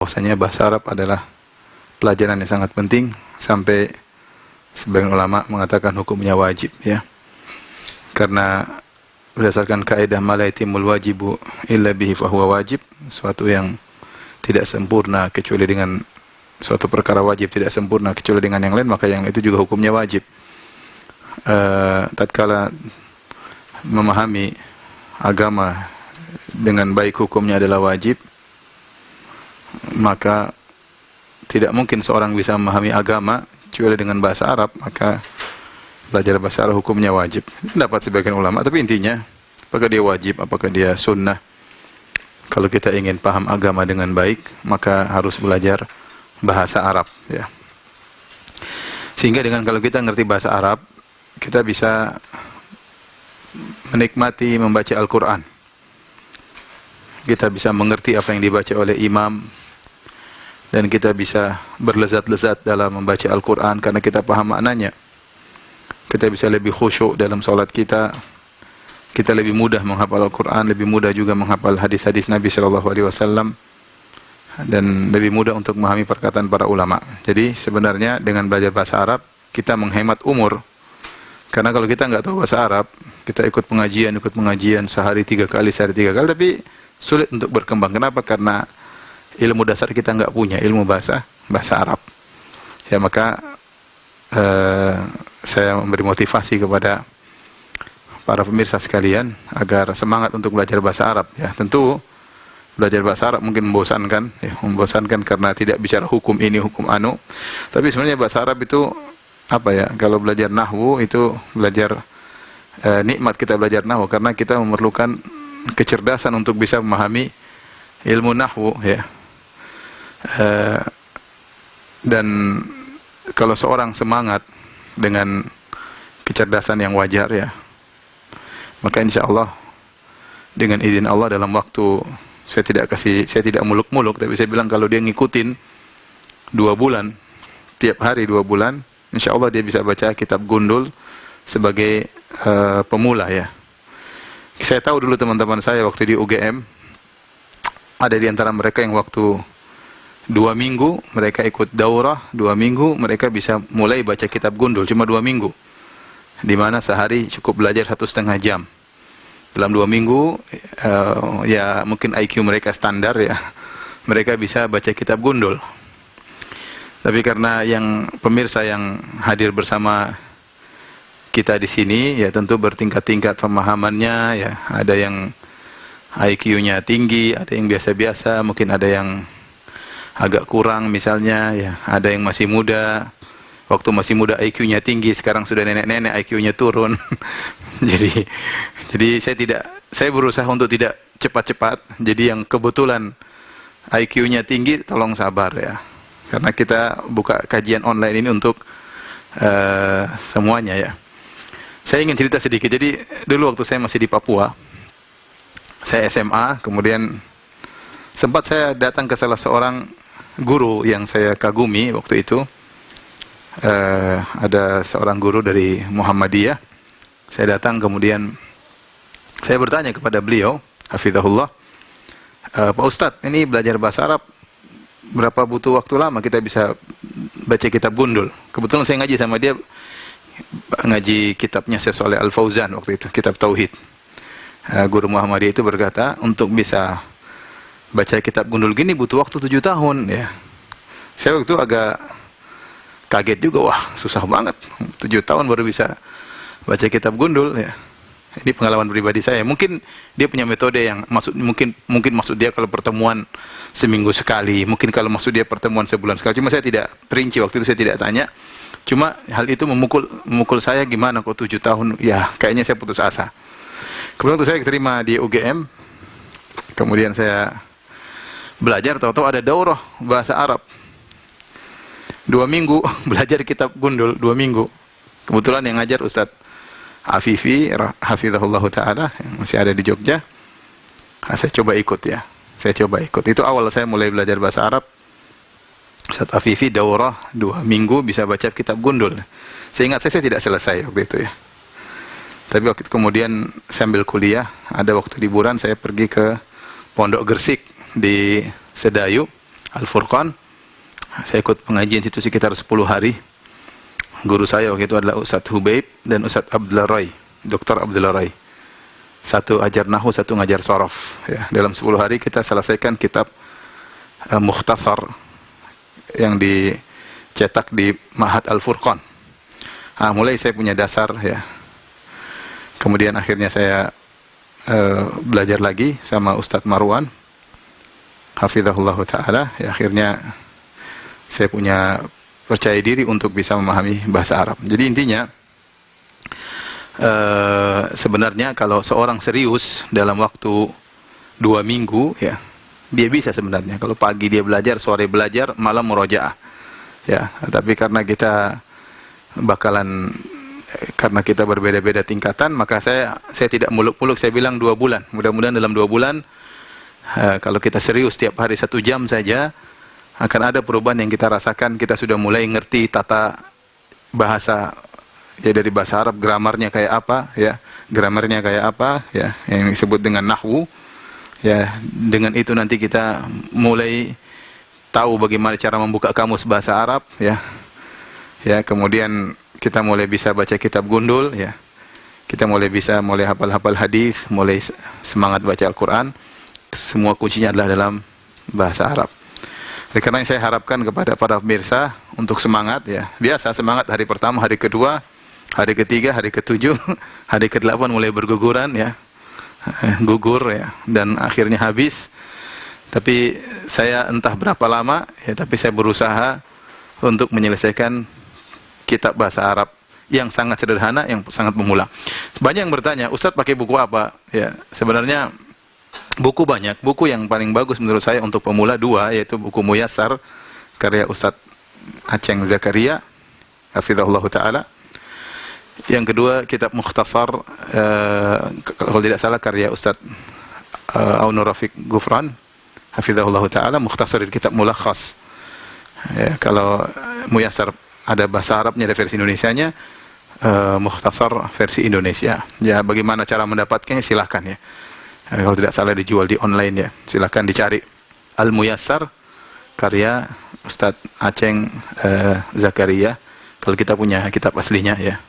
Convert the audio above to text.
bahwasanya bahasa Arab adalah pelajaran yang sangat penting, sampai sebagian ulama mengatakan hukumnya wajib, ya. Karena berdasarkan kaidah ma la yatimul wajibu illa bihi fahuwa wajib, suatu yang tidak sempurna kecuali dengan suatu perkara wajib tidak sempurna kecuali dengan yang lain, maka yang itu juga hukumnya wajib. Tatkala memahami agama dengan baik hukumnya adalah wajib, maka tidak mungkin seorang bisa memahami agama kecuali dengan bahasa Arab, maka belajar bahasa Arab hukumnya wajib. Dapat sebagian ulama, tapi intinya apakah dia wajib, apakah dia sunnah, kalau kita ingin paham agama dengan baik, maka harus belajar bahasa Arab, ya. Sehingga dengan kalau kita ngerti bahasa Arab, kita bisa menikmati membaca Al-Quran. Kita bisa mengerti apa yang dibaca oleh imam, dan kita bisa berlezat-lezat dalam membaca Al-Quran karena kita paham maknanya. Kita bisa lebih khusyuk dalam salat kita. Kita lebih mudah menghafal Al-Quran, lebih mudah juga menghafal hadis-hadis Nabi SAW, dan lebih mudah untuk memahami perkataan para ulama. Jadi sebenarnya dengan belajar bahasa Arab, kita menghemat umur. Karena kalau kita nggak tahu bahasa Arab, kita ikut pengajian sehari 3 kali, tapi sulit untuk berkembang. Kenapa? Karena ilmu dasar kita nggak punya, ilmu bahasa Arab. Ya, maka saya memberi motivasi kepada para pemirsa sekalian agar semangat untuk belajar bahasa Arab, ya. Tentu belajar bahasa Arab mungkin membosankan, ya, karena tidak bicara hukum ini, hukum anu. Tapi sebenarnya bahasa Arab itu apa, ya? Kalau belajar nahwu itu belajar nikmat kita belajar nahwu, karena kita memerlukan kecerdasan untuk bisa memahami ilmu nahwu, ya. Dan kalau seorang semangat dengan kecerdasan yang wajar, ya, maka insya Allah dengan izin Allah dalam waktu, saya tidak muluk-muluk, tapi saya bilang kalau dia ngikutin 2 bulan, tiap hari 2 bulan, insya Allah dia bisa baca kitab Gundul sebagai pemula, ya. Saya tahu dulu teman-teman saya waktu di UGM, ada di antara mereka yang waktu 2 minggu mereka ikut daurah, 2 minggu mereka bisa mulai baca kitab Gundul, cuma 2 minggu, di mana sehari cukup belajar 1,5 jam. Dalam 2 minggu, ya mungkin IQ mereka standar, ya, mereka bisa baca kitab Gundul. Tapi karena yang pemirsa yang hadir bersama kita di sini, ya tentu bertingkat-tingkat pemahamannya, ya. Ada yang IQ-nya tinggi, ada yang biasa-biasa, mungkin ada yang agak kurang misalnya, ya. Ada yang masih muda, waktu masih muda IQ-nya tinggi, sekarang sudah nenek-nenek IQ-nya turun. Jadi saya berusaha untuk tidak cepat-cepat. Jadi yang kebetulan IQ-nya tinggi, tolong sabar, ya. Karena kita buka kajian online ini untuk semuanya, ya. Saya ingin cerita sedikit. Jadi dulu waktu saya masih di Papua, saya SMA, kemudian sempat saya datang ke salah seorang guru yang saya kagumi waktu itu. Ada seorang guru dari Muhammadiyah. Saya datang, kemudian saya bertanya kepada beliau, hafizahullah, Pak Ustadz, ini belajar bahasa Arab berapa butuh waktu lama kita bisa baca kitab Gundul? Kebetulan saya ngaji sama dia, ngaji kitabnya Syekh Shalih Al Fauzan waktu itu, kitab Tauhid. Guru Muhammadiyah itu berkata, untuk bisa baca kitab Gundul gini butuh waktu 7 tahun, ya. Saya waktu itu agak kaget juga, wah susah banget, 7 tahun baru bisa baca kitab Gundul, ya. Ini pengalaman pribadi saya. Mungkin dia punya metode yang mungkin maksud dia kalau pertemuan seminggu sekali, mungkin kalau maksud dia pertemuan sebulan sekali. Cuma saya tidak perinci, waktu itu saya tidak tanya. Cuma hal itu memukul saya, gimana kok 7 tahun, ya kayaknya saya putus asa. Kemudian waktu saya terima di UGM, kemudian saya belajar, tahu-tahu ada daurah bahasa Arab 2 minggu, belajar kitab Gundul 2 minggu. Kebetulan yang ngajar Ustadz Afifi, hafizahullah ta'ala, yang masih ada di Jogja. Saya coba ikut, ya. Saya coba ikut. Itu awal saya mulai belajar bahasa Arab. Ustadz Afifi daurah 2 minggu bisa baca kitab Gundul. Seingat saya tidak selesai waktu itu, ya. Tapi waktu itu kemudian sambil kuliah, ada waktu liburan saya pergi ke Pondok Gersik di Sedayu. Al-Furqan. Saya ikut pengajian situ sekitar 10 hari. Guru saya waktu itu adalah Ustadz Hubaib dan Ustadz Abdullah Rai, Dr. Abdullah Rai. Satu ajar nahu, satu ngajar sorof. Ya, dalam 10 hari kita selesaikan kitab Mukhtasar yang dicetak di Ma'had Al-Furqan. Mulai saya punya dasar ya. Kemudian akhirnya saya belajar lagi sama Ustadz Marwan, hafizahullah ta'ala. Ya, akhirnya saya punya percaya diri untuk bisa memahami bahasa Arab. Jadi intinya, sebenarnya kalau seorang serius dalam waktu 2 minggu, ya, dia bisa sebenarnya. Kalau pagi dia belajar, sore belajar, malam murojaah. Ya, tapi karena kita karena kita berbeda-beda tingkatan, maka saya tidak muluk-muluk, saya bilang 2 bulan. Mudah-mudahan dalam 2 bulan, kalau kita serius setiap hari 1 jam saja, akan ada perubahan yang kita rasakan. Kita sudah mulai ngerti tata bahasa, ya, dari bahasa Arab, gramarnya kayak apa, ya, gramarnya kayak apa, ya, yang disebut dengan nahwu. Ya, dengan itu nanti kita mulai tahu bagaimana cara membuka kamus bahasa Arab, ya. Ya, kemudian kita mulai bisa baca kitab gundul, ya. Kita mulai hafal-hafal hadis, mulai semangat baca Al-Qur'an. Semua kuncinya adalah dalam bahasa Arab. Oleh karena saya harapkan kepada para pemirsa untuk semangat, ya. Biasa semangat hari pertama, hari kedua, hari ketiga, hari ketujuh, hari ke-8 mulai berguguran, ya. Gugur, ya, dan akhirnya habis. Tapi saya entah berapa lama, ya, tapi saya berusaha untuk menyelesaikan kitab bahasa Arab yang sangat sederhana, yang sangat pemula. Banyak yang bertanya, Ustadz pakai buku apa? Ya, sebenarnya buku banyak. Buku yang paling bagus menurut saya untuk pemula 2, yaitu buku Muyassar karya Ustadz Aceng Zakaria, hafizahullah ta'ala. Yang kedua, kitab Mukhtasar, kalau tidak salah karya Ustadz Aunur Rafiq Gufran, hafizahullah ta'ala, Mukhtasar di kitab Mulakhas. Ya, kalau Muyassar ada bahasa Arabnya, ada versi Indonesianya, Mukhtasar versi Indonesia. Ya, bagaimana cara mendapatkannya, silahkan, ya. Kalau tidak salah dijual di online, ya. Silahkan dicari. Al-Muyassar karya Ustadz Aceng Zakaria. Kalau kita punya kitab aslinya, ya.